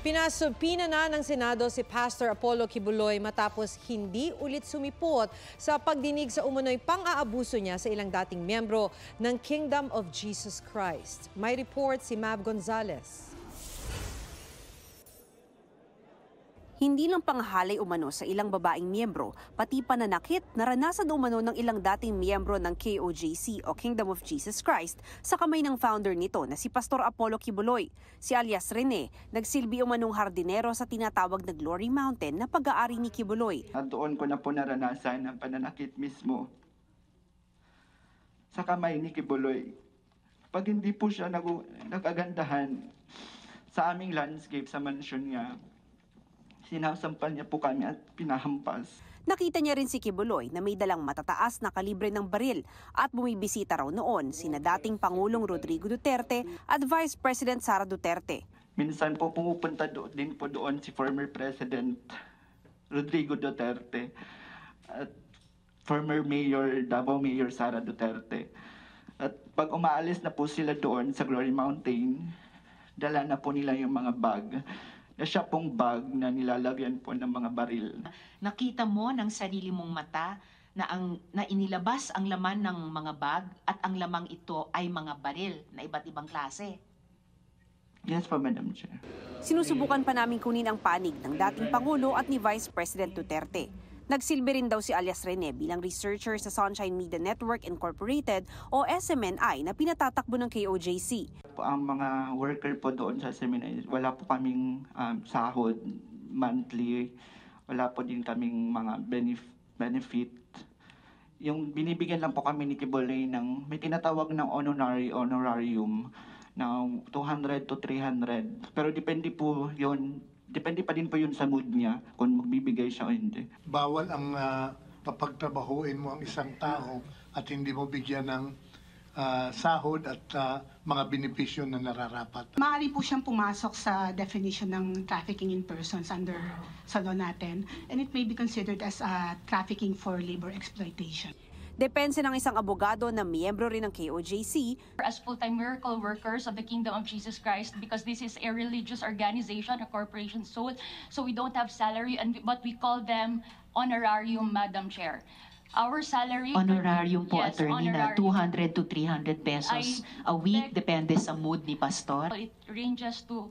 Pinasubpina na ng Senado si Pastor Apollo Kibuloy matapos hindi ulit sumipot sa pagdinig sa umunoy pang-aabuso niya sa ilang dating miyembro ng Kingdom of Jesus Christ. May report si Mav Gonzalez. Hindi lang panghalay umano sa ilang babaeng miyembro, pati pananakit naranasan umano ng ilang dating miyembro ng KOJC o Kingdom of Jesus Christ sa kamay ng founder nito na si Pastor Apollo Kibuloy. Si alias Rene, nagsilbi umanong hardinero sa tinatawag na Glory Mountain na pag-aari ni Kibuloy. At doon ko na po naranasan ang pananakit mismo sa kamay ni Kibuloy. Pag hindi po siya nagagandahan sa aming landscape sa mansyon niya, sinasampal niya po kami at pinahampas. Nakita niya rin si Kibuloy na may dalang matataas na kalibre ng baril at bumibisita raw noon sina dating Pangulong Rodrigo Duterte at Vice President Sara Duterte. Minsan po pumupunta din po doon si former President Rodrigo Duterte at former Mayor, Davao Mayor Sara Duterte. At pag umaalis na po sila doon sa Glory Mountain, dala na po nila yung mga bag. Na siya pong bag na nilalagyan po ng mga baril. Nakita mo ng sarili mong mata na inilabas ang laman ng mga bag at ang lamang ito ay mga baril na iba't ibang klase. Yes po, Madam Chair. Sinusubukan pa namin kunin ang panig ng dating Pangulo at ni Vice President Duterte. Nagsilbi rin daw si alias Rene bilang researcher sa Sunshine Media Network Incorporated o SMNI na pinatatakbo ng KOJC. Ang mga worker po doon sa SMNI, wala po kaming sahod monthly, wala po din kaming mga benefit. Yung binibigyan lang po kami ni Kibuloy ng may tinatawag ng honorarium ng 200 to 300. Pero depende po yun. Depende pa din po yun sa mood niya kung magbibigay siya o hindi. Bawal ang papagtrabahuin mo ang isang tao at hindi mo bigyan ng sahod at mga benepisyo na nararapat. Maaari po siyang pumasok sa definition ng trafficking in persons under sa law natin, and it may be considered as trafficking for labor exploitation. Depensa ng isang abogado na miyembro rin ng KOJC. As full-time miracle workers of the Kingdom of Jesus Christ, because this is a religious organization, a corporation soul, so we don't have salary, but we call them honorarium, Madam Chair. Our salary... Honorarium po, yes, attorney, na 200 to 300 pesos a week, depende sa mood ni Pastor. It ranges to...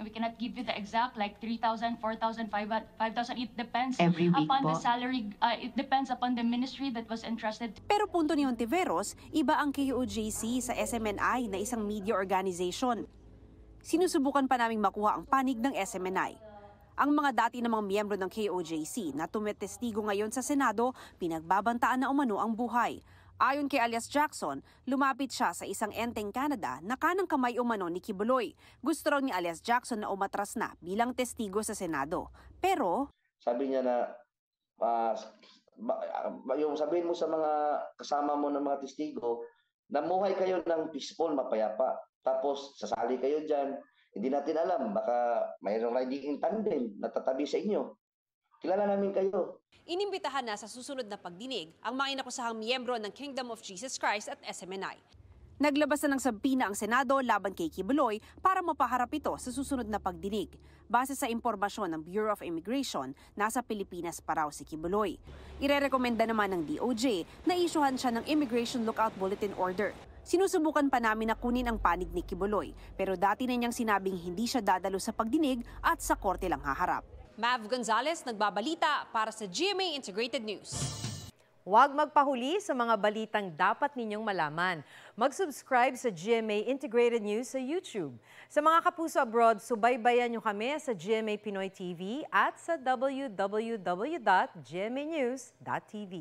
We cannot give you the exact, like 3,000, 4,000, 5,000. It depends every week upon po. the salary. It depends upon the ministry that was entrusted. Pero punto ni Ontiveros, iba ang KOJC sa SMNI na isang media organization. Sinusubukan pa naming makuha ang panig ng SMNI. Ang mga dati namang miyembro ng KOJC na tumetestigo ngayon sa Senado, pinagbabantaan na umano ang buhay. Ayon kay alias Jackson, lumapit siya sa isang enteng Canada na kanang kamay umano ni Kibuloy. Gusto raw ni alias Jackson na umatras na bilang testigo sa Senado. Pero... Sabi niya na, yung sabihin mo sa mga kasama mo ng mga testigo, namuhay kayo ng peaceful, mapayapa. Tapos sasali kayo dyan. Hindi natin alam, baka mayroong riding tandem na tatabi sa inyo. Kilala namin kayo. Inimbitahan na sa susunod na pagdinig ang mga inakusahang miyembro ng Kingdom of Jesus Christ at SMNI. Naglabas na ng sabpina ang Senado laban kay Kibuloy para mapaharap ito sa susunod na pagdinig. Base sa impormasyon ng Bureau of Immigration, nasa Pilipinas pa raw si Kibuloy. Irerekomenda naman ng DOJ na isyuhan siya ng Immigration Lookout Bulletin Order. Sinusubukan pa namin na kunin ang panig ni Kibuloy, pero dati na niyang sinabing hindi siya dadalo sa pagdinig at sa korte lang haharap. Mav Gonzalez, nagbabalita para sa GMA Integrated News. Huwag magpahuli sa mga balitang dapat ninyong malaman. Mag-subscribe sa GMA Integrated News sa YouTube. Sa mga kapuso abroad, subaybayan nyo kami sa GMA Pinoy TV at sa www.gmanews.tv.